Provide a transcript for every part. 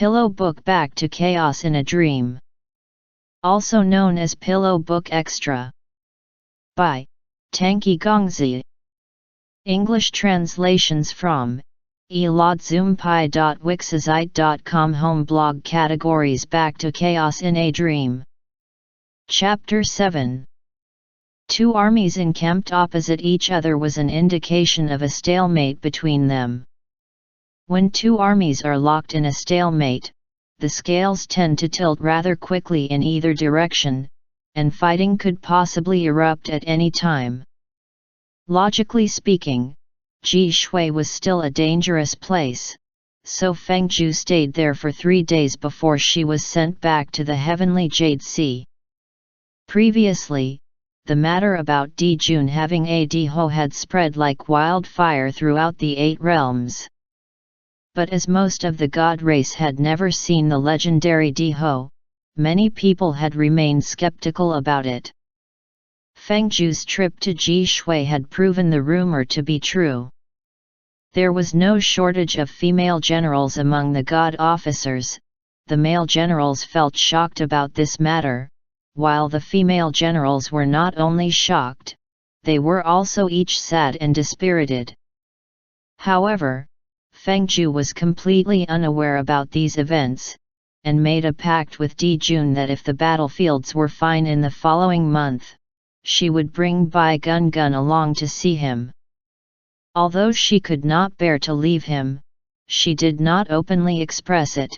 Pillow Book Back to Chaos in a Dream. Also known as Pillow Book Extra. By Tangqi Gongzi. English translations from eladzumpai.wixsite.com. Home blog categories. Back to Chaos in a Dream. Chapter 7. Two armies encamped opposite each other was an indication of a stalemate between them. When two armies are locked in a stalemate, the scales tend to tilt rather quickly in either direction, and fighting could possibly erupt at any time. Logically speaking, Ji Shui was still a dangerous place, so Feng stayed there for 3 days before she was sent back to the heavenly Jade Sea. Previously, the matter about Di Jun having a Diho had spread like wildfire throughout the 8 realms. But as most of the god race had never seen the legendary Diho, many people had remained skeptical about it. Feng Zhu's trip to Ji Shui had proven the rumor to be true. There was no shortage of female generals among the god officers. The male generals felt shocked about this matter, while the female generals were not only shocked, they were also each sad and dispirited. However, Feng Zhu was completely unaware about these events, and made a pact with Di Jun that if the battlefields were fine in the following month, she would bring Bai Gun Gun along to see him. Although she could not bear to leave him, she did not openly express it,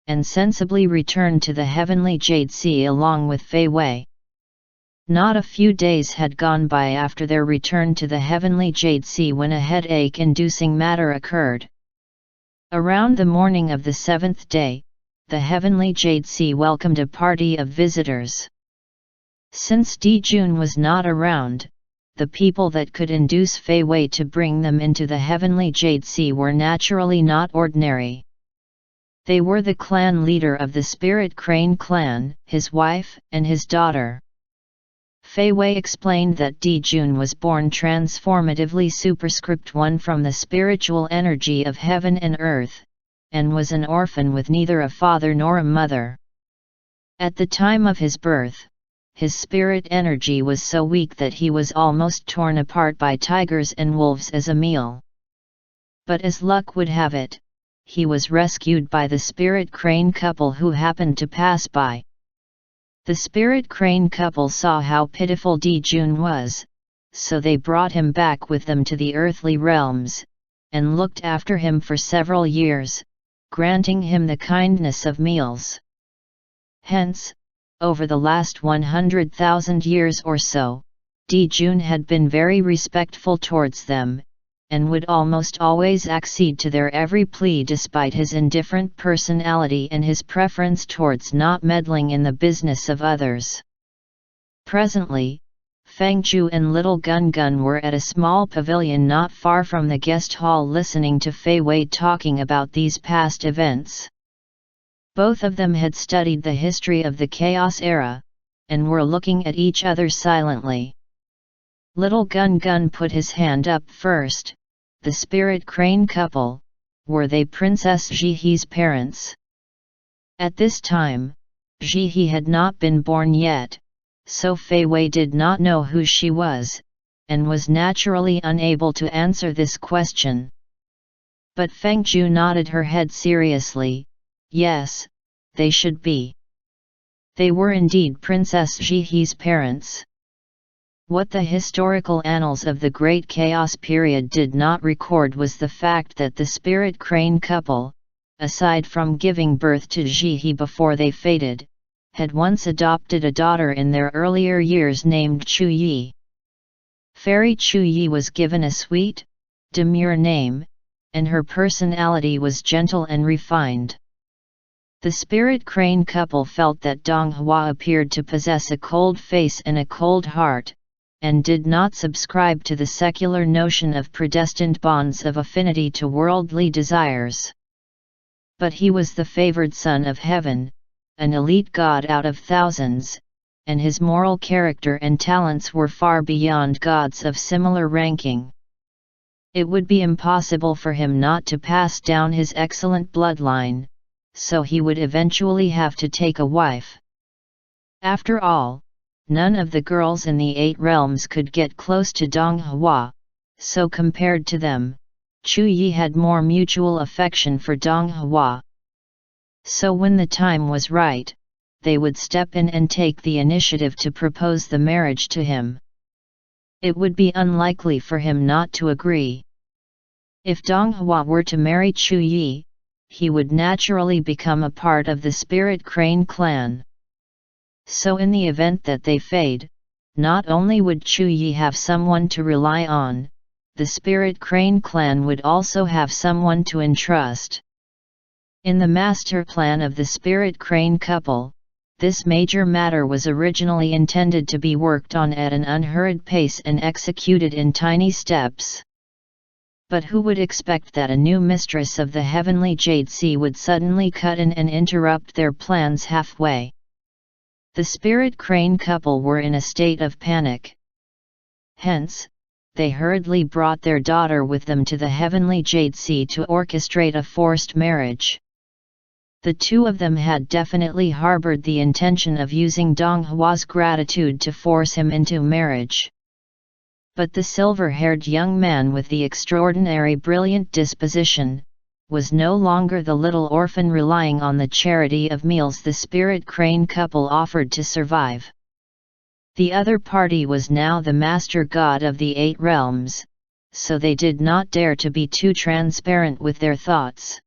and sensibly returned to the heavenly Jade Sea along with Fei Wei. Not a few days had gone by after their return to the heavenly Jade Sea when a headache-inducing matter occurred. Around the morning of the 7th day, the heavenly Jade Sea welcomed a party of visitors. Since Di Jun was not around, the people that could induce Fei Wei to bring them into the heavenly Jade Sea were naturally not ordinary. They were the clan leader of the Spirit Crane clan, his wife, and his daughter. Fei Wei explained that Di Jun was born transformatively superscript 1 from the spiritual energy of heaven and earth, and was an orphan with neither a father nor a mother. At the time of his birth, his spirit energy was so weak that he was almost torn apart by tigers and wolves as a meal. But as luck would have it, he was rescued by the Spirit Crane couple who happened to pass by. The Spirit Crane couple saw how pitiful Di Jun was, so they brought him back with them to the earthly realms, and looked after him for several years, granting him the kindness of meals. Hence, over the last 100,000 years or so, Di Jun had been very respectful towards them, and would almost always accede to their every plea despite his indifferent personality and his preference towards not meddling in the business of others. Presently, Feng Zhu and Little Gun Gun were at a small pavilion not far from the guest hall listening to Fei Wei talking about these past events. Both of them had studied the history of the Chaos era, and were looking at each other silently. Little Gun Gun put his hand up first. The Spirit Crane couple, were they Princess Jihe's parents? At this time, Jihe had not been born yet, so Fei Wei did not know who she was, and was naturally unable to answer this question. But Feng Zhu nodded her head seriously. Yes, they should be. They were indeed Princess Jihe's parents. What the historical annals of the Great Chaos period did not record was the fact that the Spirit Crane couple, aside from giving birth to Jihe before they faded, had once adopted a daughter in their earlier years named Chu Yi. Fairy Chu Yi was given a sweet, demure name, and her personality was gentle and refined. The Spirit Crane couple felt that Dong Hua appeared to possess a cold face and a cold heart, and did not subscribe to the secular notion of predestined bonds of affinity to worldly desires. But he was the favored son of heaven, an elite god out of thousands, and his moral character and talents were far beyond gods of similar ranking. It would be impossible for him not to pass down his excellent bloodline, so he would eventually have to take a wife. After all, none of the girls in the 8 realms could get close to Dong Hua, so compared to them, Chu Yi had more mutual affection for Dong Hua. So when the time was right, they would step in and take the initiative to propose the marriage to him. It would be unlikely for him not to agree. If Dong Hua were to marry Chu Yi, he would naturally become a part of the Spirit Crane clan. So in the event that they fade, not only would Chu Yi have someone to rely on, the Spirit Crane clan would also have someone to entrust. In the master plan of the Spirit Crane couple, this major matter was originally intended to be worked on at an unhurried pace and executed in tiny steps. But who would expect that a new mistress of the heavenly Jade Sea would suddenly cut in and interrupt their plans halfway? The Spirit Crane couple were in a state of panic. Hence, they hurriedly brought their daughter with them to the heavenly Jade Sea to orchestrate a forced marriage. The two of them had definitely harbored the intention of using Dong Hua's gratitude to force him into marriage. But the silver-haired young man with the extraordinary brilliant disposition was no longer the little orphan relying on the charity of meals the Spirit Crane couple offered to survive. The other party was now the master god of the 8 realms, so they did not dare to be too transparent with their thoughts.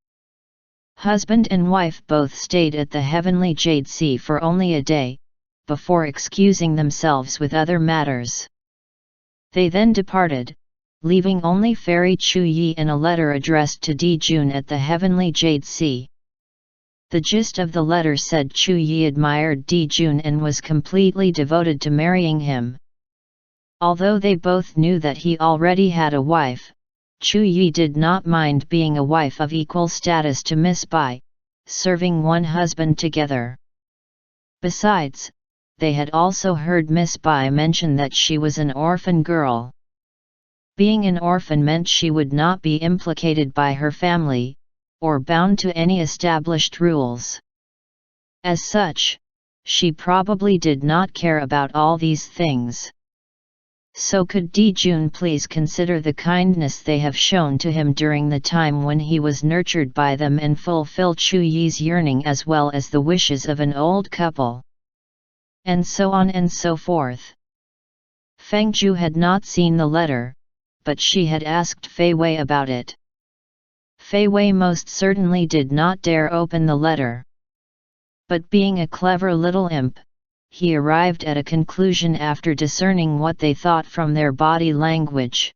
Husband and wife both stayed at the heavenly Jade Sea for only a day, before excusing themselves with other matters. They then departed, leaving only Fairy Chu Yi in a letter addressed to Di Jun at the heavenly Jade Sea. The gist of the letter said Chu Yi admired Di Jun and was completely devoted to marrying him. Although they both knew that he already had a wife, Chu Yi did not mind being a wife of equal status to Miss Bai, serving one husband together. Besides, they had also heard Miss Bai mention that she was an orphan girl. Being an orphan meant she would not be implicated by her family, or bound to any established rules. As such, she probably did not care about all these things. So could Di Jun please consider the kindness they have shown to him during the time when he was nurtured by them and fulfill Chu Yi's yearning as well as the wishes of an old couple. And so on and so forth. Feng Zhu had not seen the letter, but she had asked Fei Wei about it. Fei Wei most certainly did not dare open the letter. But being a clever little imp, he arrived at a conclusion after discerning what they thought from their body language.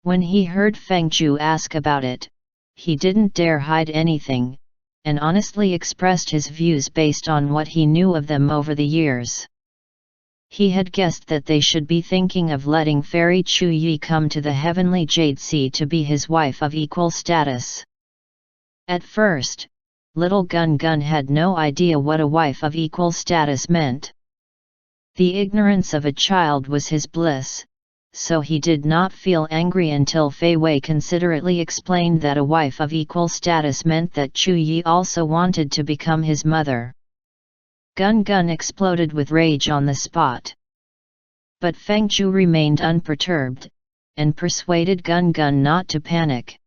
When he heard Feng Zhu ask about it, he didn't dare hide anything, and honestly expressed his views based on what he knew of them over the years. He had guessed that they should be thinking of letting Fairy Chu Yi come to the heavenly Jade Sea to be his wife of equal status. At first, little Gun Gun had no idea what a wife of equal status meant. The ignorance of a child was his bliss, so he did not feel angry until Fei Wei considerately explained that a wife of equal status meant that Chu Yi also wanted to become his mother. Gun Gun exploded with rage on the spot. But Feng Zhu remained unperturbed, and persuaded Gun Gun not to panic.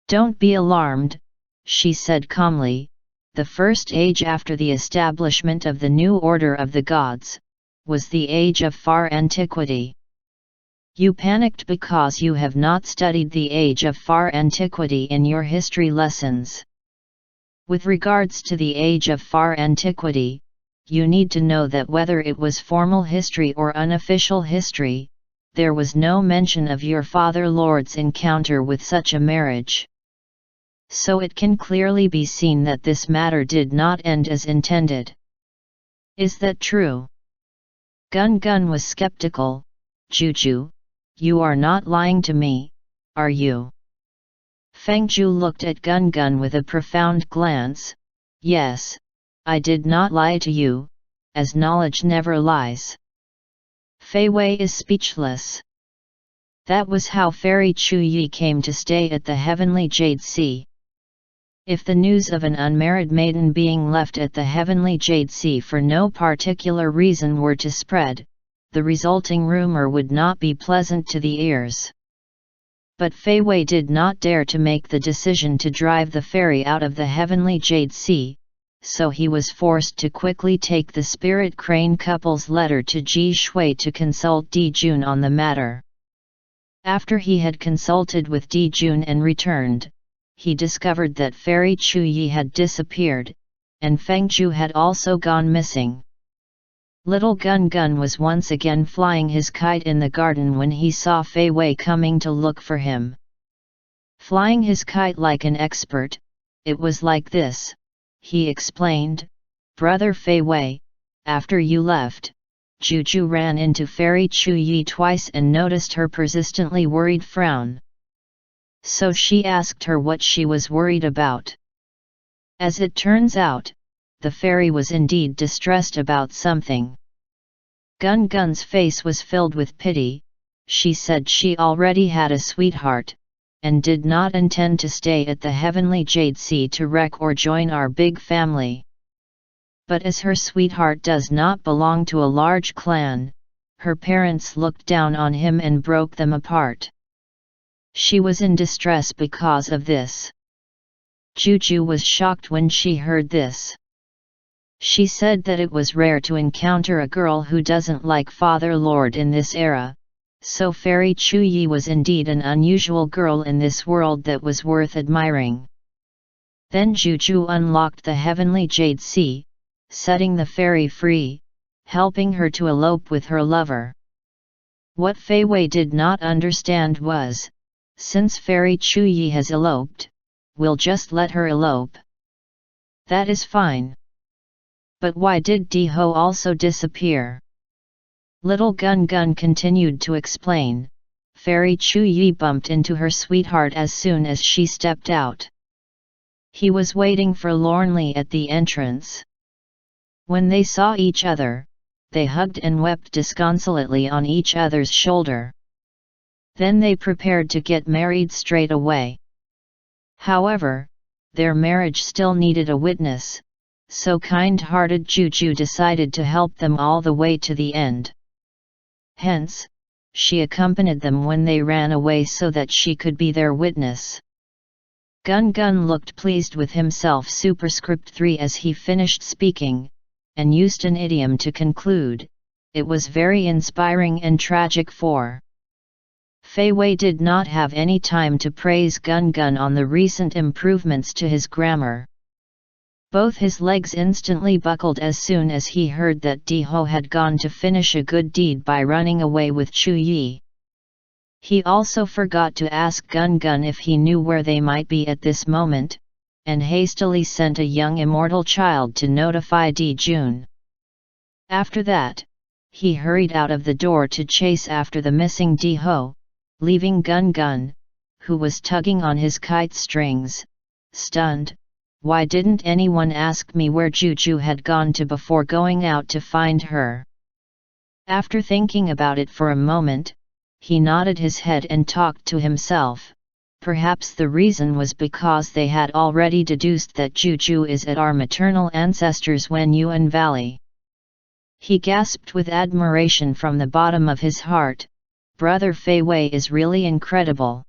"Don't be alarmed," she said calmly. "The first age after the establishment of the new order of the gods was the age of far antiquity. You panicked because you have not studied the age of far antiquity in your history lessons. With regards to the age of far antiquity, you need to know that whether it was formal history or unofficial history, there was no mention of your father lord's encounter with such a marriage. So it can clearly be seen that this matter did not end as intended. Is that true?" Gun Gun was skeptical. "Juju, you are not lying to me, are you?" Feng Zhu looked at Gun Gun with a profound glance. "Yes, I did not lie to you, as knowledge never lies." Fei Wei is speechless. That was how Fairy Chu Yi came to stay at the heavenly Jade Sea. If the news of an unmarried maiden being left at the heavenly Jade Sea for no particular reason were to spread, the resulting rumor would not be pleasant to the ears. But Fei Wei did not dare to make the decision to drive the fairy out of the heavenly Jade Sea, so he was forced to quickly take the spirit crane couple's letter to Ji Shui to consult Di Jun on the matter. After he had consulted with Di Jun and returned, he discovered that Fairy Chu Yi had disappeared, and Feng Zhu had also gone missing. Little Gun Gun was once again flying his kite in the garden when he saw Fei Wei coming to look for him. Flying his kite like an expert, it was like this, he explained, "Brother Fei Wei, after you left, Juju ran into Fairy Chu Yi twice and noticed her persistently worried frown. So she asked her what she was worried about. As it turns out, the fairy was indeed distressed about something." Gun Gun's face was filled with pity. She said she already had a sweetheart, and did not intend to stay at the heavenly Jade Sea to wreck or join our big family. But as her sweetheart does not belong to a large clan, her parents looked down on him and broke them apart. She was in distress because of this. Juju was shocked when she heard this. She said that it was rare to encounter a girl who doesn't like Father Lord in this era, so Fairy Chu Yi was indeed an unusual girl in this world that was worth admiring. Then Juju unlocked the heavenly Jade Sea, setting the fairy free, helping her to elope with her lover. What Fei Wei did not understand was, since Fairy Chu Yi has eloped, we'll just let her elope. That is fine. But why did Di Ho also disappear? Little Gun Gun continued to explain. Fairy Chu Yi bumped into her sweetheart as soon as she stepped out. He was waiting forlornly at the entrance. When they saw each other, they hugged and wept disconsolately on each other's shoulder. Then they prepared to get married straight away. However, their marriage still needed a witness, so kind-hearted Juju decided to help them all the way to the end. Hence, she accompanied them when they ran away so that she could be their witness. Gun Gun looked pleased with himself superscript 3 as he finished speaking, and used an idiom to conclude. It was very inspiring and tragic for Fei Wei did not have any time to praise Gun Gun on the recent improvements to his grammar. Both his legs instantly buckled as soon as he heard that Di Ho had gone to finish a good deed by running away with Chu Yi. He also forgot to ask Gun Gun if he knew where they might be at this moment, and hastily sent a young immortal child to notify Di Jun. After that, he hurried out of the door to chase after the missing Di Ho, leaving Gun Gun, who was tugging on his kite strings, stunned. Why didn't anyone ask me where Juju had gone to before going out to find her? After thinking about it for a moment, he nodded his head and talked to himself. Perhaps the reason was because they had already deduced that Juju is at our maternal ancestors' Wenyuan Valley. He gasped with admiration from the bottom of his heart. Brother Fei Wei is really incredible.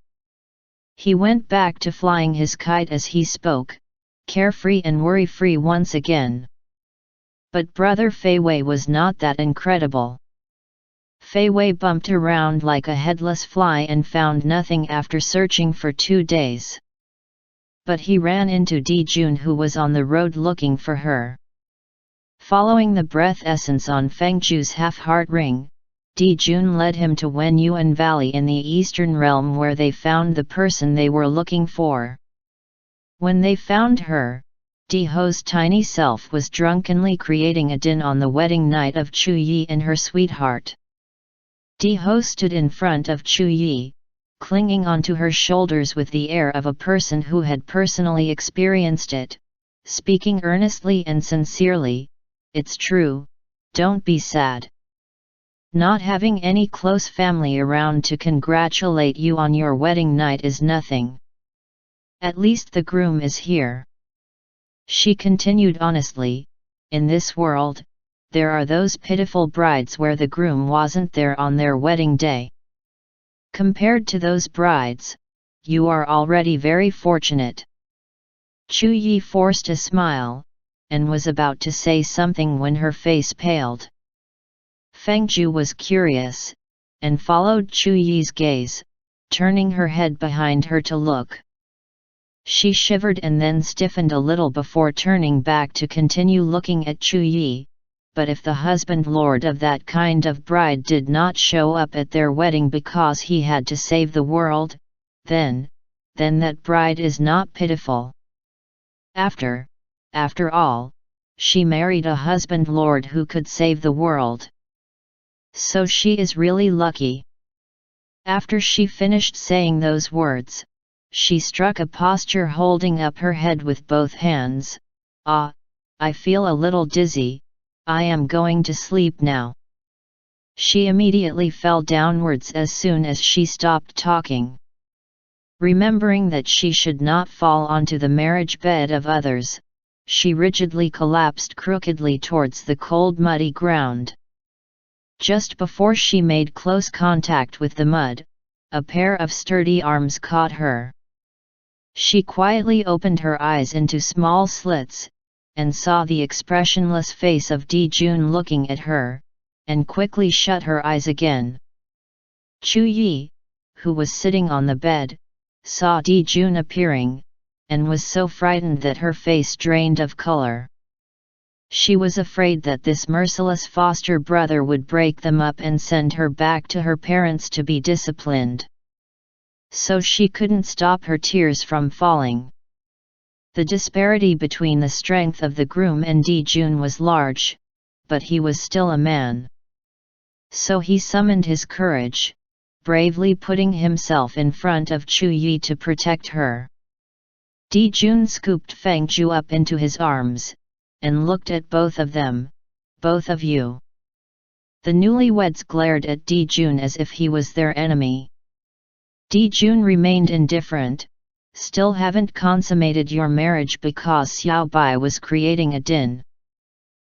He went back to flying his kite as he spoke, carefree and worry-free once again. But Brother Fei Wei was not that incredible. Fei Wei bumped around like a headless fly and found nothing after searching for 2 days. But he ran into Di Jun, who was on the road looking for her. Following the breath essence on Feng Zhu's half-heart ring, Di Jun led him to Wenyuan Valley in the eastern realm, where they found the person they were looking for. When they found her, Di Ho's tiny self was drunkenly creating a din on the wedding night of Chu Yi and her sweetheart. Di Ho stood in front of Chu Yi, clinging onto her shoulders with the air of a person who had personally experienced it, speaking earnestly and sincerely, "It's true, don't be sad. Not having any close family around to congratulate you on your wedding night is nothing. At least the groom is here. She continued honestly, in this world, there are those pitiful brides where the groom wasn't there on their wedding day. Compared to those brides, you are already very fortunate. Chu Yi forced a smile, and was about to say something when her face paled. Feng Ju was curious, and followed Chu Yi's gaze, turning her head behind her to look. She shivered and then stiffened a little before turning back to continue looking at Chu Yi, but if the husband lord of that kind of bride did not show up at their wedding because he had to save the world, then that bride is not pitiful. After all, she married a husband lord who could save the world. So she is really lucky. After she finished saying those words, she struck a posture holding up her head with both hands. I feel a little dizzy, I am going to sleep now. She immediately fell downwards as soon as she stopped talking. Remembering that she should not fall onto the marriage bed of others, she rigidly collapsed crookedly towards the cold muddy ground. Just before she made close contact with the mud, a pair of sturdy arms caught her. She quietly opened her eyes into small slits, and saw the expressionless face of Di Jun looking at her, and quickly shut her eyes again. Chu Yi, who was sitting on the bed, saw Di Jun appearing, and was so frightened that her face drained of color. She was afraid that this merciless foster brother would break them up and send her back to her parents to be disciplined. So she couldn't stop her tears from falling. The disparity between the strength of the groom and Di Jun was large, but he was still a man. So he summoned his courage, bravely putting himself in front of Chu Yi to protect her. Di Jun scooped Feng Ju up into his arms, and looked at both of them. Both of you. The newlyweds glared at Di Jun as if he was their enemy. Di Jun remained indifferent. Still haven't consummated your marriage because Xiao Bai was creating a din.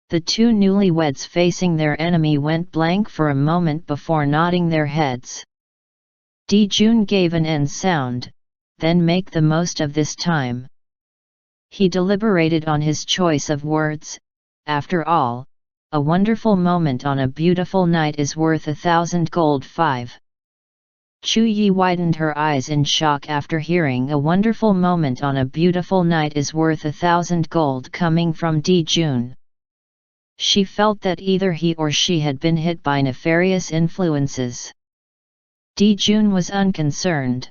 The two newlyweds facing their enemy went blank for a moment before nodding their heads. Di Jun gave an end sound, then make the most of this time. He deliberated on his choice of words. After all, a wonderful moment on a beautiful night is worth 1,000 gold. 5. Chu Yi widened her eyes in shock after hearing a wonderful moment on a beautiful night is worth 1,000 gold coming from Di Jun. She felt that either he or she had been hit by nefarious influences. Di Jun was unconcerned.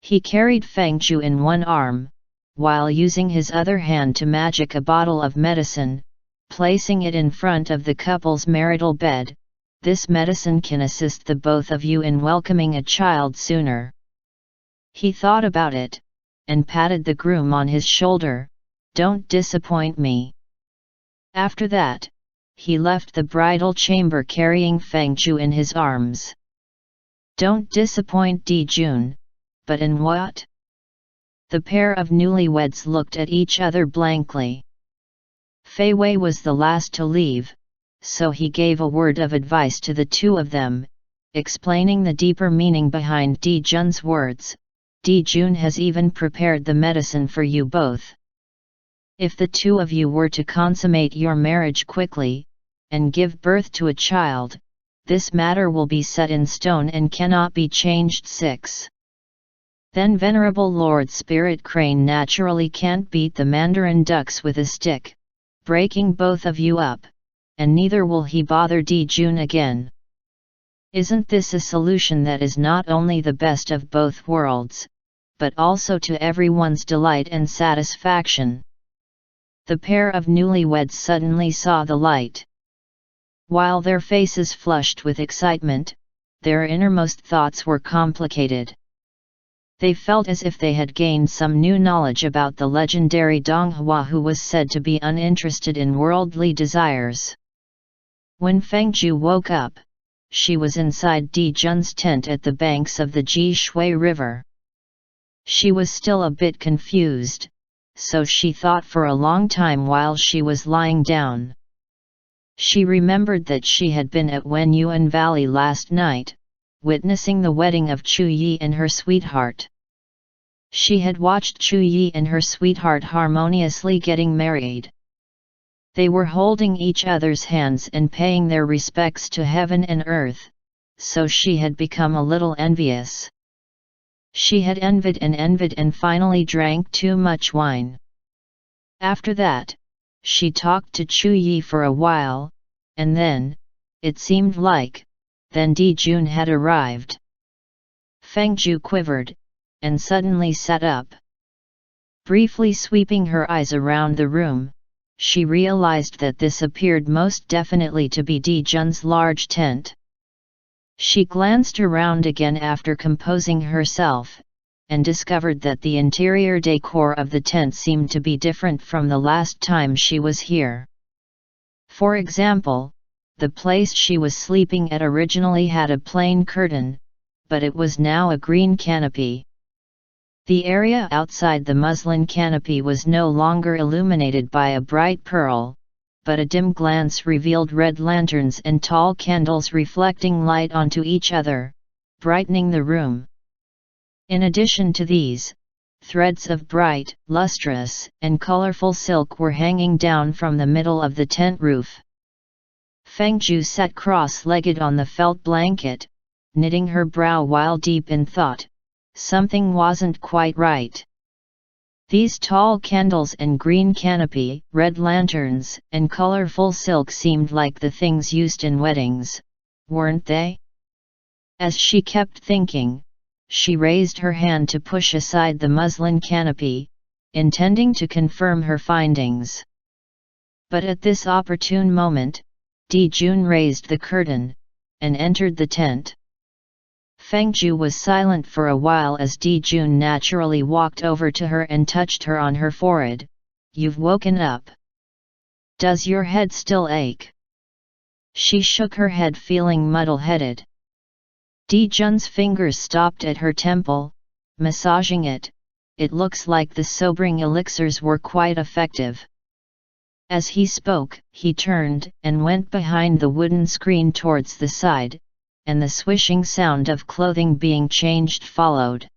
He carried Feng Ju in one arm, while using his other hand to magic a bottle of medicine, placing it in front of the couple's marital bed. This medicine can assist the both of you in welcoming a child sooner. He thought about it, and patted the groom on his shoulder. Don't disappoint me. After that, he left the bridal chamber carrying Feng Ju in his arms. Don't disappoint Di Jun, but in what? The pair of newlyweds looked at each other blankly. Fei Wei was the last to leave, so he gave a word of advice to the two of them, explaining the deeper meaning behind Di Jun's words. Di Jun has even prepared the medicine for you both. If the two of you were to consummate your marriage quickly, and give birth to a child, this matter will be set in stone and cannot be changed. 6. Then Venerable Lord Spirit Crane naturally can't beat the Mandarin ducks with a stick, breaking both of you up, and neither will he bother Di Jun again. Isn't this a solution that is not only the best of both worlds, but also to everyone's delight and satisfaction? The pair of newlyweds suddenly saw the light. While their faces flushed with excitement, their innermost thoughts were complicated. They felt as if they had gained some new knowledge about the legendary Donghua who was said to be uninterested in worldly desires. When Feng Ju woke up, she was inside Di Jun's tent at the banks of the Ji Shui River. She was still a bit confused, so she thought for a long time while she was lying down. She remembered that she had been at Wenyuan Valley last night, witnessing the wedding of Chu Yi and her sweetheart. She had watched Chu Yi and her sweetheart harmoniously getting married. They were holding each other's hands and paying their respects to heaven and earth, so she had become a little envious. She had envied and finally drank too much wine. After that, she talked to Chu Yi for a while, and then, it seemed like, then Di Jun had arrived. Feng quivered, and suddenly sat up. Briefly sweeping her eyes around the room, she realized that this appeared most definitely to be Di Jun's large tent. She glanced around again after composing herself, and discovered that the interior decor of the tent seemed to be different from the last time she was here. For example, the place she was sleeping at originally had a plain curtain, but it was now a green canopy. The area outside the muslin canopy was no longer illuminated by a bright pearl, but a dim glance revealed red lanterns and tall candles reflecting light onto each other, brightening the room. In addition to these, threads of bright, lustrous, and colorful silk were hanging down from the middle of the tent roof. Feng sat cross-legged on the felt blanket, knitting her brow while deep in thought. Something wasn't quite right. These tall candles and green canopy, red lanterns, and colorful silk seemed like the things used in weddings, weren't they? As she kept thinking, she raised her hand to push aside the muslin canopy, intending to confirm her findings. But at this opportune moment, Di Jun raised the curtain, and entered the tent. Feng was silent for a while as Di Jun naturally walked over to her and touched her on her forehead. "You've woken up. Does your head still ache?" She shook her head, feeling muddle-headed. Di Jun's fingers stopped at her temple, massaging it. "It looks like the sobering elixirs were quite effective." As he spoke, he turned and went behind the wooden screen towards the side, and the swishing sound of clothing being changed followed.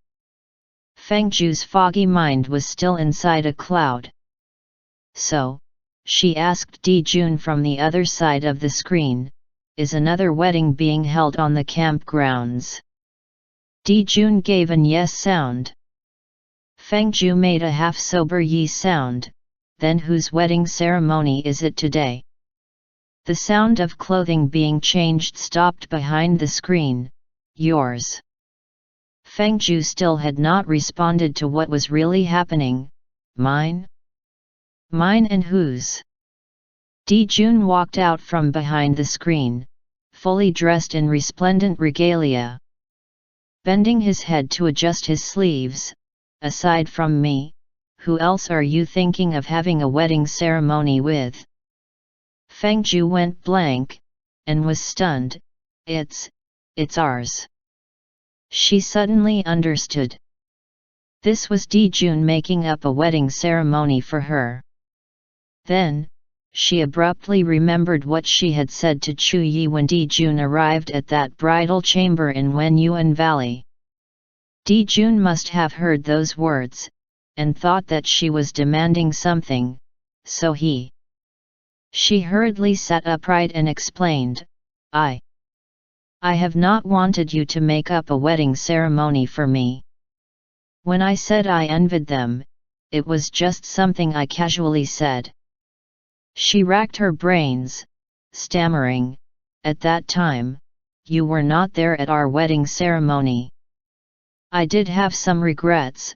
Feng foggy mind was still inside a cloud. "So," she asked Di Jun from the other side of the screen, "is another wedding being held on the campgrounds?" Di Jun gave an yes sound. Feng made a half-sober yi sound. "Then whose wedding ceremony is it today?" The sound of clothing being changed stopped behind the screen. "Yours." Feng still had not responded to what was really happening. "Mine? Mine and whose?" Di Jun walked out from behind the screen, fully dressed in resplendent regalia. Bending his head to adjust his sleeves, "Aside from me, who else are you thinking of having a wedding ceremony with?" Feng went blank, and was stunned. It's ours." She suddenly understood. This was Di Jun making up a wedding ceremony for her. Then, she abruptly remembered what she had said to Chu Yi when Di Jun arrived at that bridal chamber in Wenyuan Valley. Di Jun must have heard those words, and thought that she was demanding something, so She hurriedly sat upright and explained, I have not wanted you to make up a wedding ceremony for me. When I said I envied them, it was just something I casually said." She racked her brains, stammering, "At that time, you were not there at our wedding ceremony. I did have some regrets,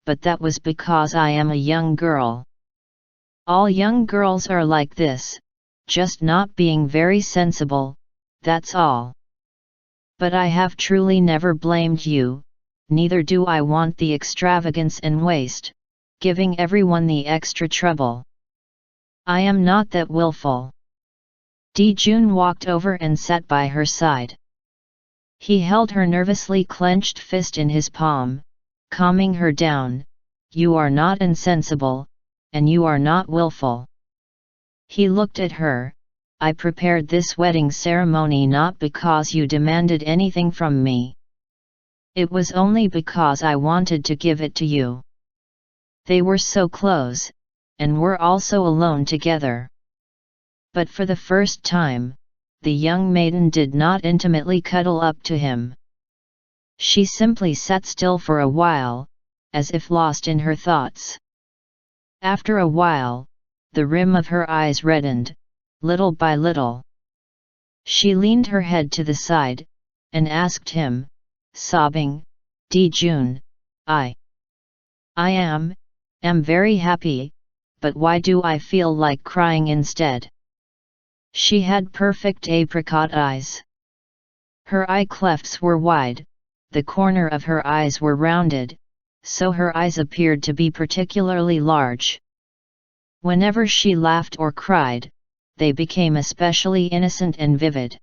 but that was because I am a young girl. All young girls are like this, just not being very sensible, that's all. But I have truly never blamed you, neither do I want the extravagance and waste, giving everyone the extra trouble. I am not that willful." Di Jun walked over and sat by her side. He held her nervously clenched fist in his palm, calming her down, "You are not insensible, and you are not willful." He looked at her, "I prepared this wedding ceremony not because you demanded anything from me. It was only because I wanted to give it to you." They were so close, and were also alone together. But for the first time, the young maiden did not intimately cuddle up to him. She simply sat still for a while, as if lost in her thoughts. After a while, the rim of her eyes reddened, little by little. She leaned her head to the side, and asked him, sobbing, "Dijun, I am very happy, but why do I feel like crying instead?" She had perfect apricot eyes. Her eye clefts were wide, the corner of her eyes were rounded, so her eyes appeared to be particularly large. Whenever she laughed or cried, they became especially innocent and vivid.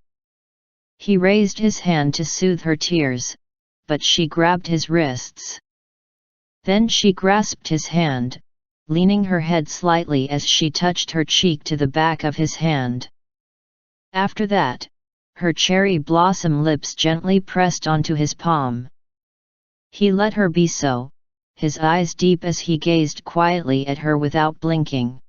He raised his hand to soothe her tears, but she grabbed his wrists. Then she grasped his hand, leaning her head slightly as she touched her cheek to the back of his hand. After that, her cherry blossom lips gently pressed onto his palm. He let her be so, his eyes deep as he gazed quietly at her without blinking.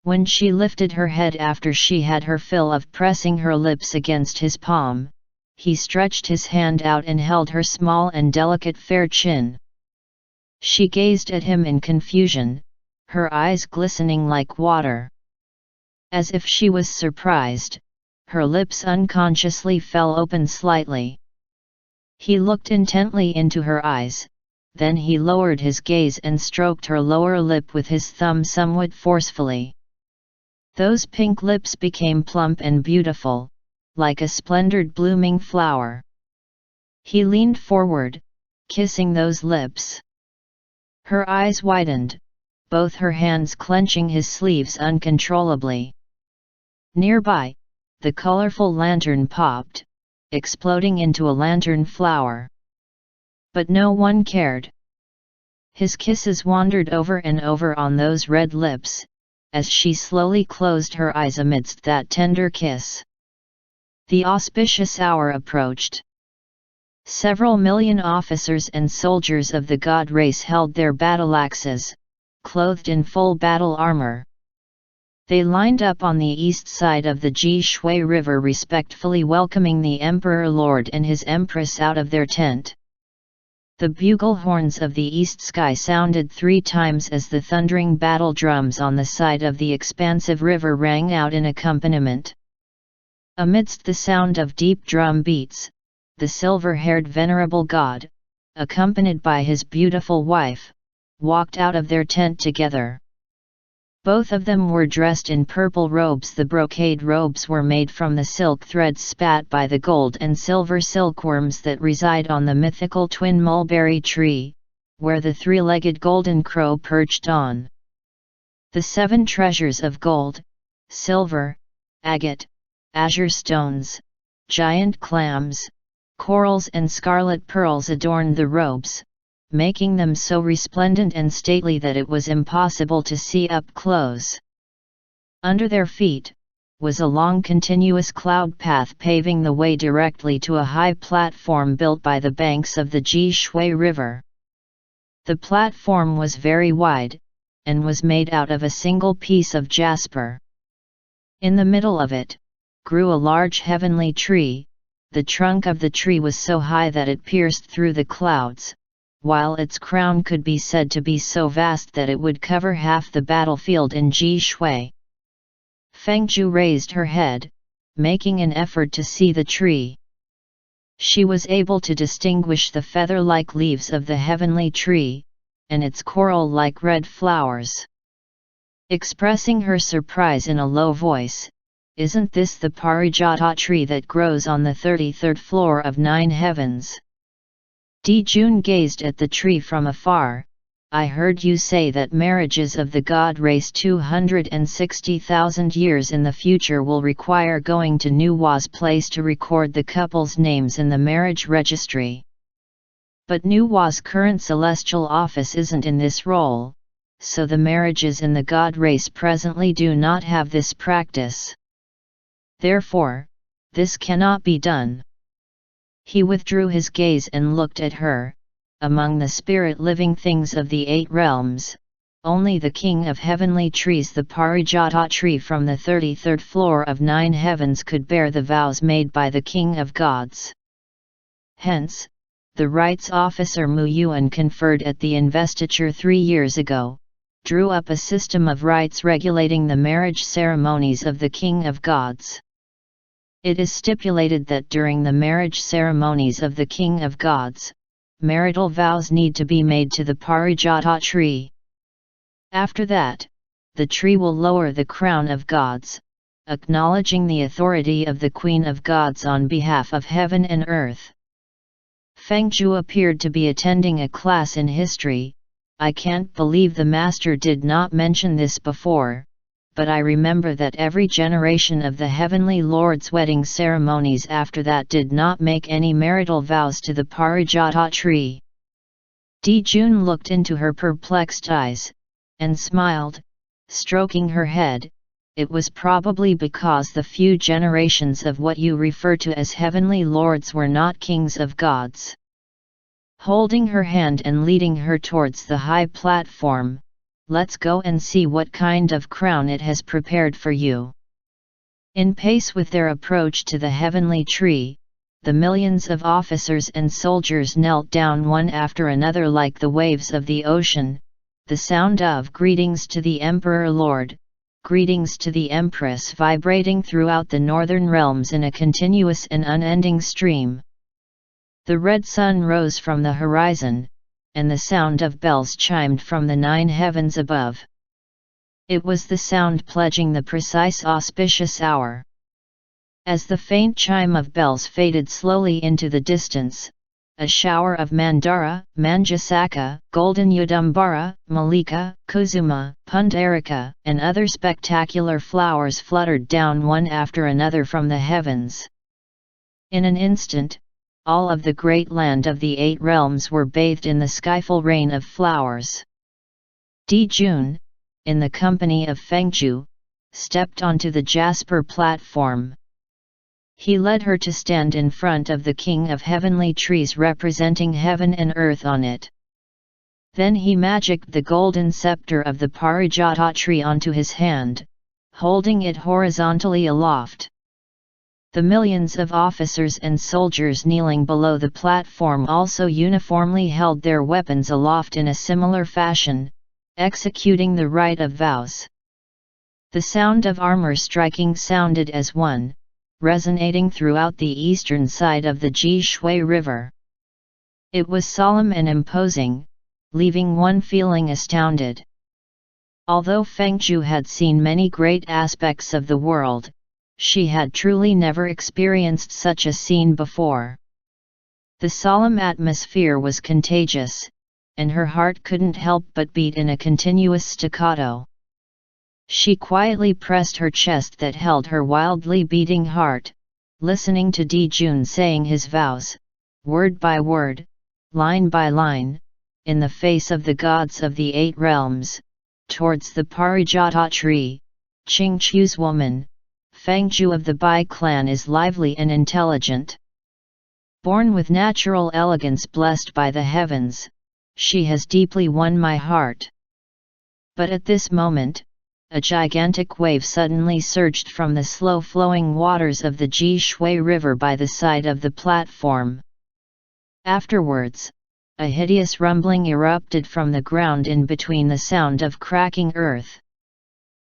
When she lifted her head after she had her fill of pressing her lips against his palm, he stretched his hand out and held her small and delicate fair chin. She gazed at him in confusion, her eyes glistening like water. As if she was surprised, her lips unconsciously fell open slightly. He looked intently into her eyes, then he lowered his gaze and stroked her lower lip with his thumb somewhat forcefully. Those pink lips became plump and beautiful, like a splendid blooming flower. He leaned forward, kissing those lips. Her eyes widened, both her hands clenching his sleeves uncontrollably. Nearby, the colorful lantern popped, exploding into a lantern flower. But no one cared. His kisses wandered over and over on those red lips, as she slowly closed her eyes amidst that tender kiss. The auspicious hour approached. Several million officers and soldiers of the god race held their battle axes, clothed in full battle armor. They lined up on the east side of the Ji Shui River, respectfully welcoming the Emperor Lord and his Empress out of their tent. The bugle horns of the east sky sounded 3 times as the thundering battle drums on the side of the expansive river rang out in accompaniment. Amidst the sound of deep drum beats, the silver-haired venerable god, accompanied by his beautiful wife, walked out of their tent together. Both of them were dressed in purple robes. The brocade robes were made from the silk threads spat by the gold and silver silkworms that reside on the mythical twin mulberry tree, where the 3-legged golden crow perched on. The 7 treasures of gold, silver, agate, azure stones, giant clams, corals and scarlet pearls adorned the robes, making them so resplendent and stately that it was impossible to see up close. Under their feet was a long continuous cloud path paving the way directly to a high platform built by the banks of the Ji Shui River. The platform was very wide, and was made out of a single piece of jasper. In the middle of it grew a large heavenly tree. The trunk of the tree was so high that it pierced through the clouds, while its crown could be said to be so vast that it would cover half the battlefield in Ji Shui. Feng raised her head, making an effort to see the tree. She was able to distinguish the feather-like leaves of the heavenly tree, and its coral-like red flowers. Expressing her surprise in a low voice, "Isn't this the Parijata tree that grows on the 33rd floor of 9 heavens?" Dijun gazed at the tree from afar. "I heard you say that marriages of the god race 260,000 years in the future will require going to Nuwa's place to record the couple's names in the marriage registry. But Nuwa's current celestial office isn't in this role, so the marriages in the god race presently do not have this practice. Therefore, this cannot be done. He withdrew his gaze and looked at her. Among the spirit living things of the 8 realms, only the king of heavenly trees, the Parijata tree from the 33rd floor of 9 heavens, could bear the vows made by the king of gods. Hence, the rights officer Mu Yuan, conferred at the investiture 3 years ago, drew up a system of rites regulating the marriage ceremonies of the king of gods. It is stipulated that during the marriage ceremonies of the king of gods, marital vows need to be made to the Parijata tree. After that, the tree will lower the crown of gods, acknowledging the authority of the Queen of Gods on behalf of heaven and earth. Feng appeared to be attending a class in history. I can't believe the master did not mention this before, but I remember that every generation of the Heavenly Lord's wedding ceremonies after that did not make any marital vows to the Parijata tree. Dijun looked into her perplexed eyes, and smiled, stroking her head. It was probably because the few generations of what you refer to as Heavenly Lords were not kings of gods. Holding her hand and leading her towards the high platform, let's go and see what kind of crown it has prepared for you. In pace with their approach to the heavenly tree, the millions of officers and soldiers knelt down one after another like the waves of the ocean, the sound of greetings to the Emperor Lord, greetings to the Empress vibrating throughout the northern realms in a continuous and unending stream. The red sun rose from the horizon, and the sound of bells chimed from the 9 heavens above. It was the sound pledging the precise auspicious hour. As the faint chime of bells faded slowly into the distance, a shower of Mandara, Manjasaka, Golden Yudambara, Malika, Kuzuma, Pundarika, and other spectacular flowers fluttered down one after another from the heavens. In an instant, all of the great land of the 8 realms were bathed in the skyful rain of flowers. Dijun, in the company of Fengju, stepped onto the jasper platform. He led her to stand in front of the king of heavenly trees representing heaven and earth on it. Then he magicked the golden scepter of the Parijata tree onto his hand, holding it horizontally aloft. The millions of officers and soldiers kneeling below the platform also uniformly held their weapons aloft in a similar fashion, executing the rite of vows. The sound of armor striking sounded as one, resonating throughout the eastern side of the Jishui River. It was solemn and imposing, leaving one feeling astounded. Although Fengju had seen many great aspects of the world, she had truly never experienced such a scene before. The solemn atmosphere was contagious, and her heart couldn't help but beat in a continuous staccato. She quietly pressed her chest that held her wildly beating heart, listening to Dijun saying his vows, word by word, line by line, in the face of the gods of the 8 realms, towards the Parijata tree. Qingchu's woman, Fengju of the Bai clan, is lively and intelligent. Born with natural elegance blessed by the heavens, she has deeply won my heart. But at this moment, a gigantic wave suddenly surged from the slow-flowing waters of the Jishui River by the side of the platform. Afterwards, a hideous rumbling erupted from the ground in between the sound of cracking earth.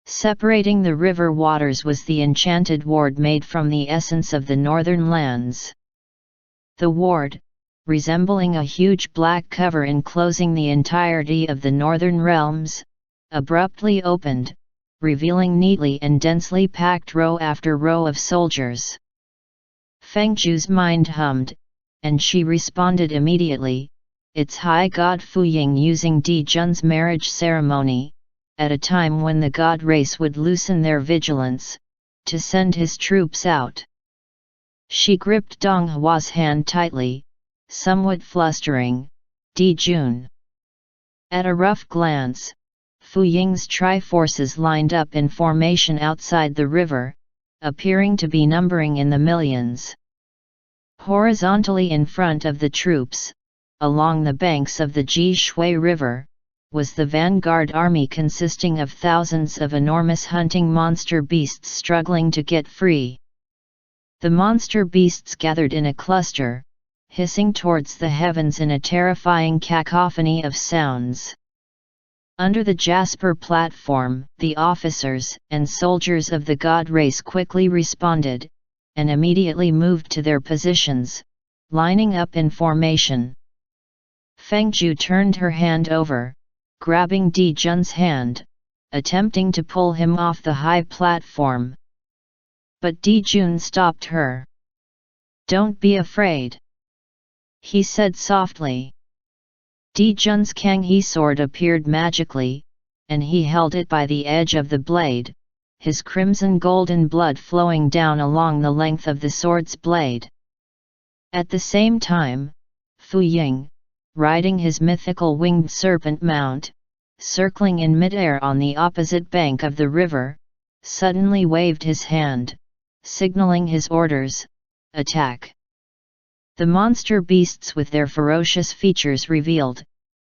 Separating the river waters was the enchanted ward made from the essence of the northern lands. The ward, resembling a huge black cover enclosing the entirety of the northern realms, abruptly opened, revealing neatly and densely packed row after row of soldiers. Fengju's mind hummed, and she responded immediately, "It's High God Fuying using Dijun's marriage ceremony, at a time when the god race would loosen their vigilance, to send his troops out." She gripped Dong Hua's hand tightly, somewhat flustering, Di Jun. At a rough glance, Fu Ying's tri-forces lined up in formation outside the river, appearing to be numbering in the millions. Horizontally in front of the troops, along the banks of the Ji Shui River, was the vanguard army consisting of thousands of enormous hunting monster beasts struggling to get free. The monster beasts gathered in a cluster, hissing towards the heavens in a terrifying cacophony of sounds. Under the jasper platform, the officers and soldiers of the god race quickly responded, and immediately moved to their positions, lining up in formation. Feng turned her hand over, grabbing Di Jun's hand, attempting to pull him off the high platform. But Di Jun stopped her. "Don't be afraid," he said softly. Di Jun's Tangqi sword appeared magically, and he held it by the edge of the blade, his crimson golden blood flowing down along the length of the sword's blade. At the same time, Fu Ying, riding his mythical winged serpent mount, circling in midair on the opposite bank of the river, suddenly waved his hand, signaling his orders: "Attack!" The monster beasts with their ferocious features revealed,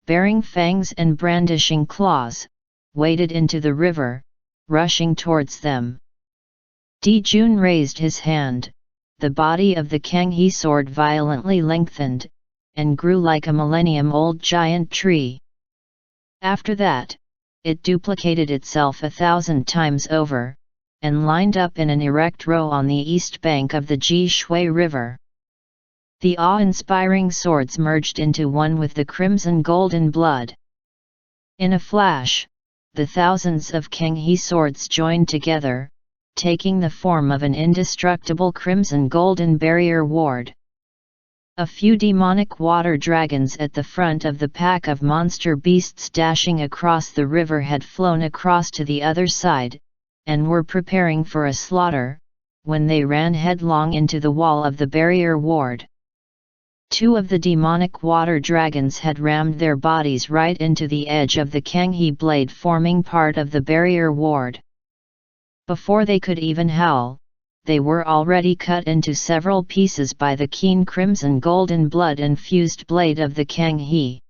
bearing fangs and brandishing claws, waded into the river, rushing towards them. Di Jun raised his hand, the body of the Tangqi sword violently lengthened, and grew like a millennium-old giant tree. After that, it duplicated itself 1,000 times over, and lined up in an erect row on the east bank of the Ji Shui River. The awe-inspiring swords merged into one with the crimson golden blood. In a flash, the thousands of Tangqi swords joined together, taking the form of an indestructible crimson golden barrier ward. A few demonic water dragons at the front of the pack of monster beasts dashing across the river had flown across to the other side, and were preparing for a slaughter, when they ran headlong into the wall of the barrier ward. Two of the demonic water dragons had rammed their bodies right into the edge of the Tangqi blade forming part of the barrier ward. Before they could even howl, they were already cut into several pieces by the keen crimson golden blood-infused blade of the Tangqi.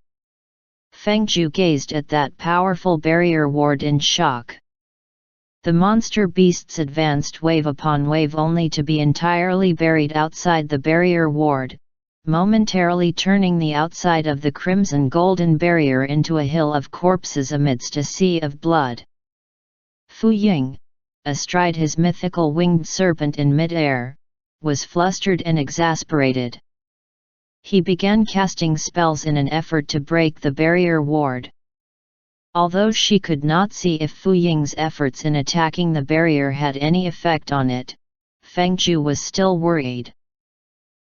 Feng gazed at that powerful barrier ward in shock. The monster beasts advanced wave upon wave only to be entirely buried outside the barrier ward, momentarily turning the outside of the crimson golden barrier into a hill of corpses amidst a sea of blood. Fu Ying, astride his mythical winged serpent in mid-air, was flustered and exasperated. He began casting spells in an effort to break the barrier ward. Although she could not see if Fu Ying's efforts in attacking the barrier had any effect on it, Feng was still worried.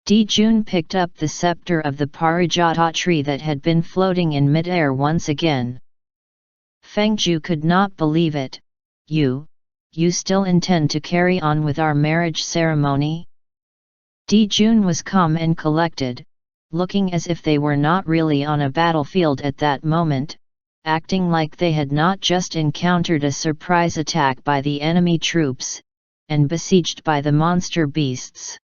Di Jun picked up the scepter of the Parijata tree that had been floating in mid-air once again. Feng could not believe it. You still intend to carry on with our marriage ceremony?" Di Jun was calm and collected, looking as if they were not really on a battlefield at that moment, acting like they had not just encountered a surprise attack by the enemy troops, and besieged by the monster beasts.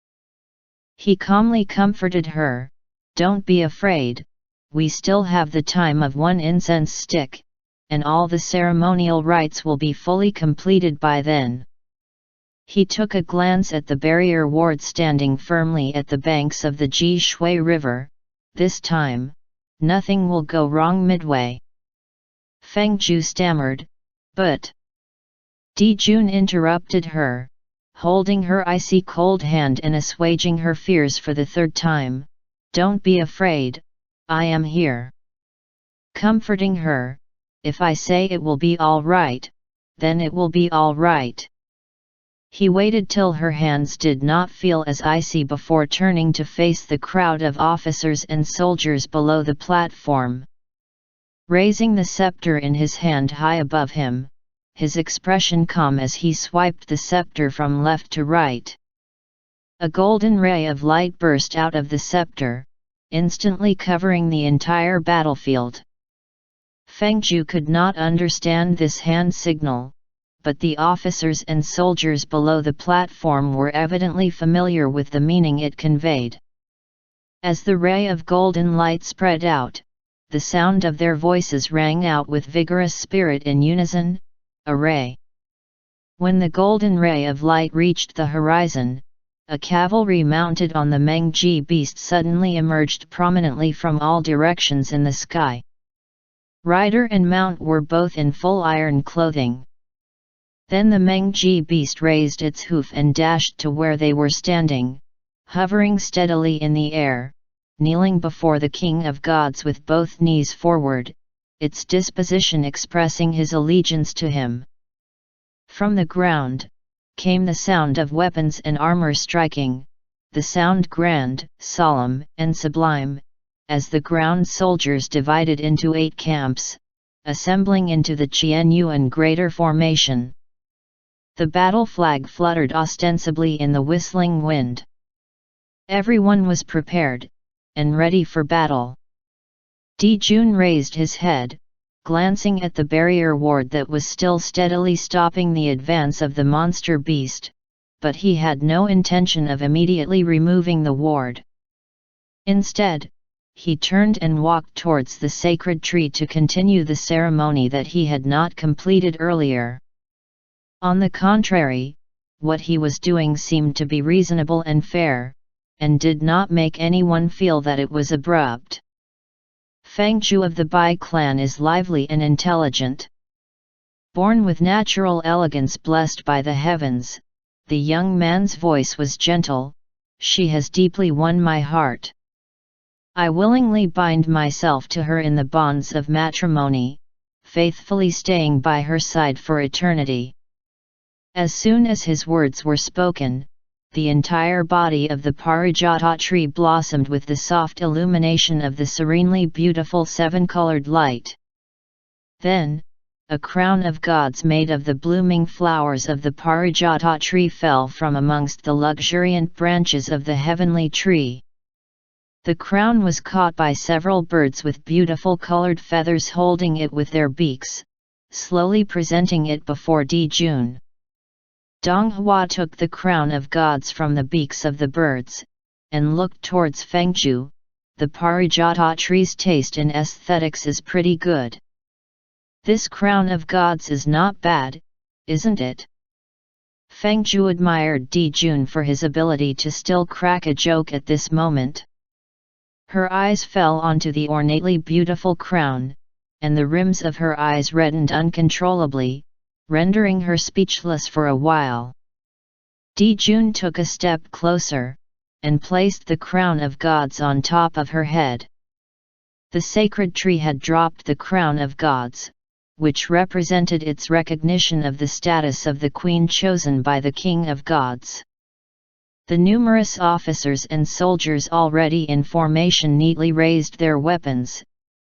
He calmly comforted her, "Don't be afraid, we still have the time of one incense stick, and all the ceremonial rites will be fully completed by then." He took a glance at the barrier ward standing firmly at the banks of the Ji Shui River. "This time, nothing will go wrong midway." Feng stammered, "But..." Di Jun interrupted her, holding her icy cold hand and assuaging her fears for the third time. "Don't be afraid, I am here." Comforting her, "If I say it will be all right, then it will be all right." He waited till her hands did not feel as icy before turning to face the crowd of officers and soldiers below the platform. Raising the scepter in his hand high above him, his expression calm as he swiped the scepter from left to right. A golden ray of light burst out of the scepter, instantly covering the entire battlefield. Feng could not understand this hand signal, but the officers and soldiers below the platform were evidently familiar with the meaning it conveyed. As the ray of golden light spread out, the sound of their voices rang out with vigorous spirit in unison, "Array!" When the golden ray of light reached the horizon, a cavalry mounted on the Mengji beast suddenly emerged prominently from all directions in the sky. Rider and mount were both in full iron clothing. Then the Mengji beast raised its hoof and dashed to where they were standing, hovering steadily in the air, kneeling before the King of Gods with both knees forward, its disposition expressing his allegiance to him. From the ground came the sound of weapons and armor striking, the sound grand, solemn, and sublime, as the ground soldiers divided into 8 camps, assembling into the Qianyuan greater formation. The battle flag fluttered ostensibly in the whistling wind. Everyone was prepared, and ready for battle. Dijun raised his head, glancing at the barrier ward that was still steadily stopping the advance of the monster beast, but he had no intention of immediately removing the ward. Instead, he turned and walked towards the sacred tree to continue the ceremony that he had not completed earlier. On the contrary, what he was doing seemed to be reasonable and fair, and did not make anyone feel that it was abrupt. Feng of the Bai clan is lively and intelligent. Born with natural elegance blessed by the heavens, the young man's voice was gentle. "She has deeply won my heart. I willingly bind myself to her in the bonds of matrimony, faithfully staying by her side for eternity." As soon as his words were spoken, the entire body of the Parijata tree blossomed with the soft illumination of the serenely beautiful 7-colored light. Then, a crown of gods made of the blooming flowers of the Parijata tree fell from amongst the luxuriant branches of the heavenly tree. The crown was caught by several birds with beautiful colored feathers holding it with their beaks, slowly presenting it before Dijun. Donghua took the crown of gods from the beaks of the birds, and looked towards Fengju. "The Parijata tree's taste in aesthetics is pretty good. This crown of gods is not bad, isn't it?" Fengju admired Dijun for his ability to still crack a joke at this moment. Her eyes fell onto the ornately beautiful crown, and the rims of her eyes reddened uncontrollably, rendering her speechless for a while. Dijun took a step closer, and placed the crown of gods on top of her head. The sacred tree had dropped the crown of gods, which represented its recognition of the status of the queen chosen by the king of gods. The numerous officers and soldiers already in formation neatly raised their weapons,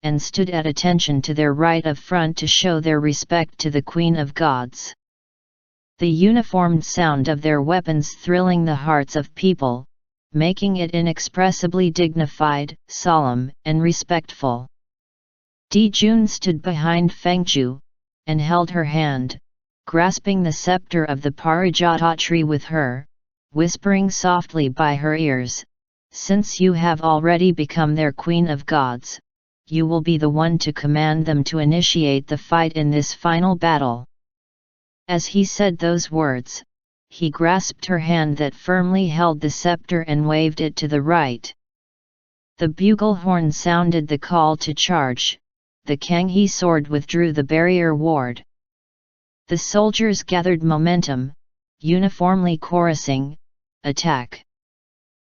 and stood at attention to their right of front to show their respect to the Queen of Gods. The uniformed sound of their weapons thrilling the hearts of people, making it inexpressibly dignified, solemn, and respectful. Dijun stood behind Fengju, and held her hand, grasping the scepter of the Parijata tree with her, whispering softly by her ears, "Since you have already become their Queen of Gods, you will be the one to command them to initiate the fight in this final battle." As he said those words, he grasped her hand that firmly held the scepter and waved it to the right. The bugle horn sounded the call to charge. The Kanghe sword withdrew the barrier ward. The soldiers gathered momentum, uniformly chorusing, "Attack!"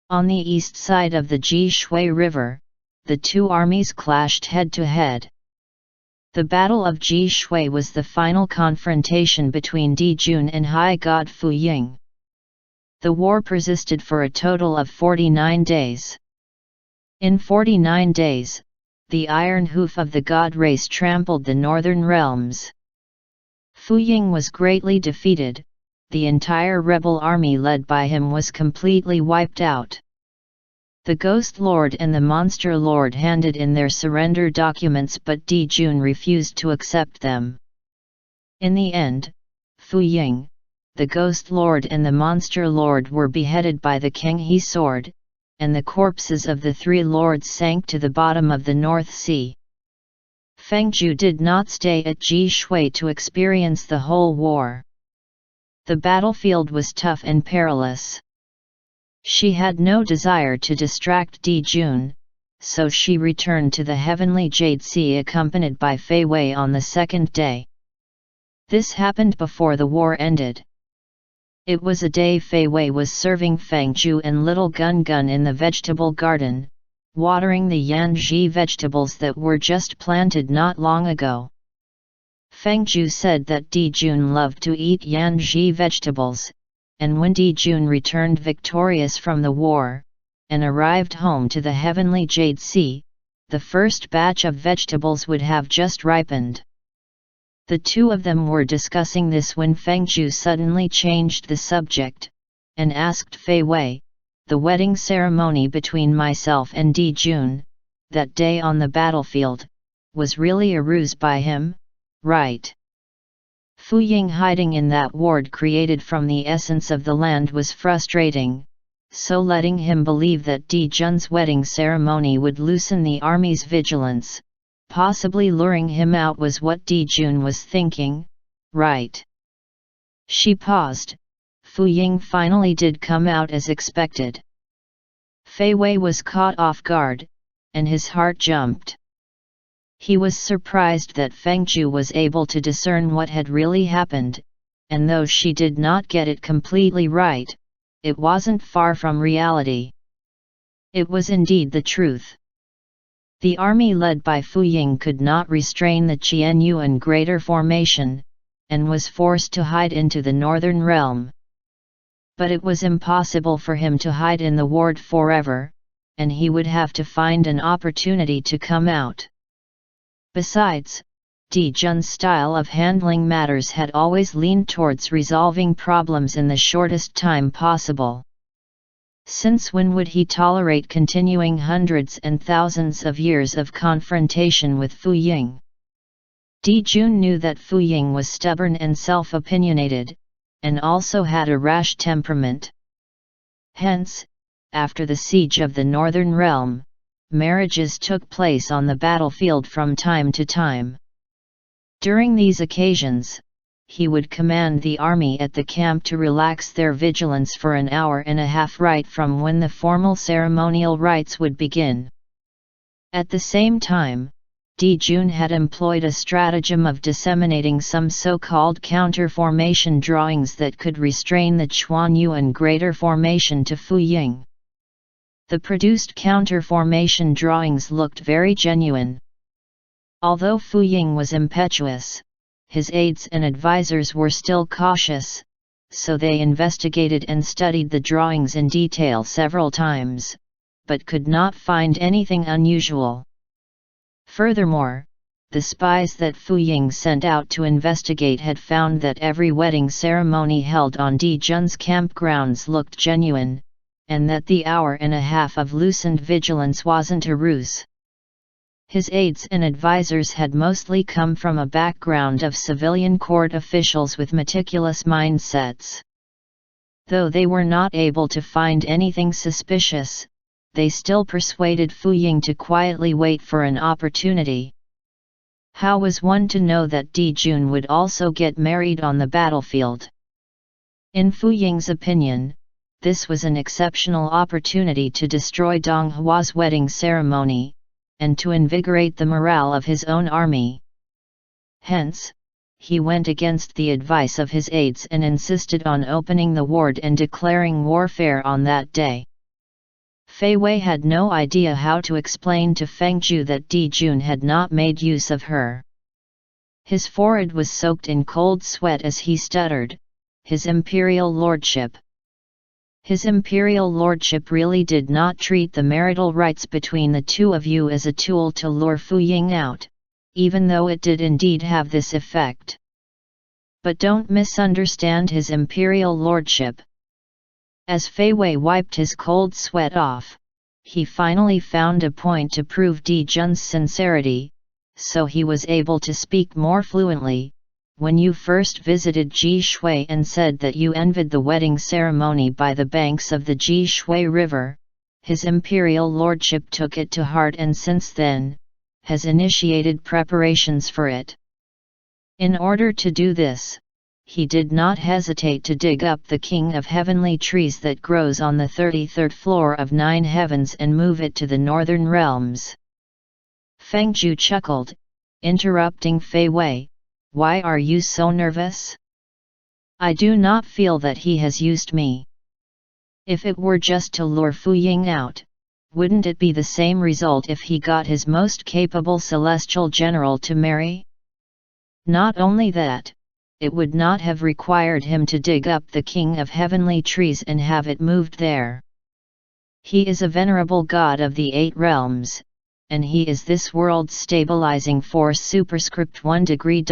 On the east side of the Ji Shui River, the two armies clashed head-to-head. The Battle of Ji Shui was the final confrontation between Dijun and High God Fu Ying. The war persisted for a total of 49 days. In 49 days, the iron hoof of the god race trampled the northern realms. Fu Ying was greatly defeated, the entire rebel army led by him was completely wiped out. The Ghost Lord and the Monster Lord handed in their surrender documents, but Di Jun refused to accept them. In the end, Fu Ying, the Ghost Lord and the Monster Lord were beheaded by the Tangqi sword, and the corpses of the three lords sank to the bottom of the North Sea. Feng did not stay at Ji Shui to experience the whole war. The battlefield was tough and perilous. She had no desire to distract Di Jun, so she returned to the heavenly Jade Sea accompanied by Fei Wei on the second day. This happened before the war ended. It was a day Fei Wei was serving Feng and Little Gun Gun in the vegetable garden, watering the Yanji vegetables that were just planted not long ago. Feng said that Di Jun loved to eat Yanji vegetables, and when Di Jun returned victorious from the war, and arrived home to the heavenly Jade Sea, the first batch of vegetables would have just ripened. The two of them were discussing this when Feng suddenly changed the subject, and asked Fei Wei, "The wedding ceremony between myself and Di Jun, that day on the battlefield, was really a ruse by him, right?" Fu Ying hiding in that ward created from the essence of the land was frustrating, so letting him believe that Di Jun's wedding ceremony would loosen the army's vigilance, possibly luring him out, was what Di Jun was thinking, right? She paused. Fu Ying finally did come out as expected. Fei Wei was caught off guard, and his heart jumped. He was surprised that Feng was able to discern what had really happened, and though she did not get it completely right, it wasn't far from reality. It was indeed the truth. The army led by Fu Ying could not restrain the Qianyuan Greater Formation, and was forced to hide into the northern realm. But it was impossible for him to hide in the ward forever, and he would have to find an opportunity to come out. Besides, Di Jun's style of handling matters had always leaned towards resolving problems in the shortest time possible. Since when would he tolerate continuing hundreds and thousands of years of confrontation with Fu Ying? Di Jun knew that Fu Ying was stubborn and self-opinionated, and also had a rash temperament. Hence, after the siege of the Northern Realm, marriages took place on the battlefield from time to time. During these occasions, he would command the army at the camp to relax their vigilance for an hour and a half right from when the formal ceremonial rites would begin. At the same time, Di Jun had employed a stratagem of disseminating some so-called counter-formation drawings that could restrain the Qianyuan Greater Formation to Fu Ying. The produced counter-formation drawings looked very genuine. Although Fu Ying was impetuous, his aides and advisors were still cautious, so they investigated and studied the drawings in detail several times, but could not find anything unusual. Furthermore, the spies that Fu Ying sent out to investigate had found that every wedding ceremony held on Di Jun's campgrounds looked genuine, and that the hour and a half of loosened vigilance wasn't a ruse. His aides and advisors had mostly come from a background of civilian court officials with meticulous mindsets. Though they were not able to find anything suspicious, they still persuaded Fu Ying to quietly wait for an opportunity. How was one to know that Di Jun would also get married on the battlefield? In Fu Ying's opinion, this was an exceptional opportunity to destroy Dong Hua's wedding ceremony, and to invigorate the morale of his own army. Hence, he went against the advice of his aides and insisted on opening the ward and declaring warfare on that day. Fei Wei had no idea how to explain to Feng that Di Jun had not made use of her. His forehead was soaked in cold sweat as he stuttered, "His Imperial Lordship." His Imperial Lordship really did not treat the marital rights between the two of you as a tool to lure Fu Ying out, even though it did indeed have this effect. But don't misunderstand His Imperial Lordship. As Fei Wei wiped his cold sweat off, he finally found a point to prove Di Jun's sincerity, so he was able to speak more fluently. When you first visited Ji Shui and said that you envied the wedding ceremony by the banks of the Ji Shui River, His Imperial Lordship took it to heart and since then, has initiated preparations for it. In order to do this, he did not hesitate to dig up the king of heavenly trees that grows on the 33rd floor of 9 heavens and move it to the northern realms. Feng Zhu chuckled, interrupting Fei Wei, "Why are you so nervous? I do not feel that he has used me. If it were just to lure Fu Ying out, wouldn't it be the same result if he got his most capable celestial general to marry? Not only that, it would not have required him to dig up the king of heavenly trees and have it moved there. He is a venerable god of the 8 realms, and he is this world's stabilizing force superscript 1 degree.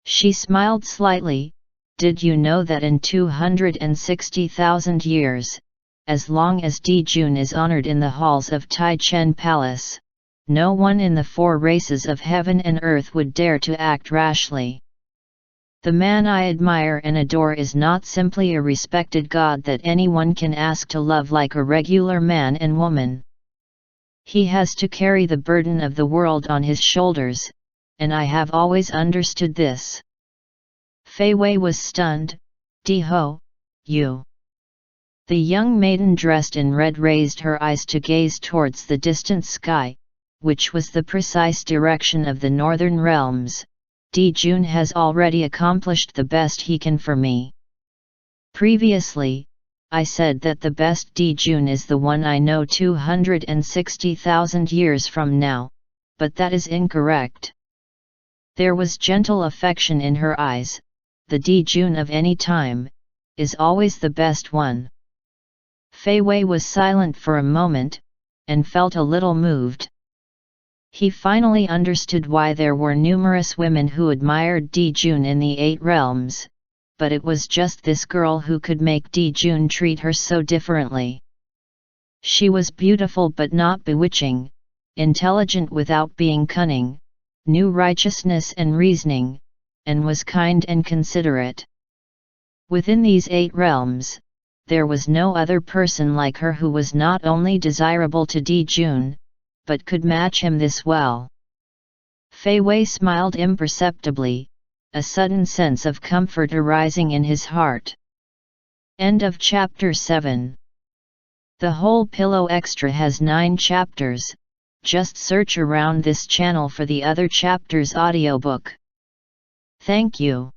She smiled slightly. Did you know that in 260,000 years, as long as Di Jun is honored in the halls of Tai Chen Palace, no one in the 4 races of heaven and earth would dare to act rashly. The man I admire and adore is not simply a respected god that anyone can ask to love like a regular man and woman. He has to carry the burden of the world on his shoulders, and I have always understood this." Fei Wei was stunned. "Di Ho, you..." The young maiden dressed in red raised her eyes to gaze towards the distant sky, which was the precise direction of the northern realms. "Di Jun has already accomplished the best he can for me. Previously, I said that the best Di Jun is the one I know 260,000 years from now, but that is incorrect." There was gentle affection in her eyes. "The Di Jun of any time, is always the best one." Fei Wei was silent for a moment, and felt a little moved. He finally understood why there were numerous women who admired Di Jun in the 8 realms, but it was just this girl who could make Di Jun treat her so differently. She was beautiful but not bewitching, intelligent without being cunning, knew righteousness and reasoning, and was kind and considerate. Within these 8 realms, there was no other person like her who was not only desirable to Di Jun, but could match him this well. Fei Wei smiled imperceptibly, a sudden sense of comfort arising in his heart. End of Chapter 7. The whole Pillow Extra has 9 chapters. Just search around this channel for the other chapters audiobook. Thank you.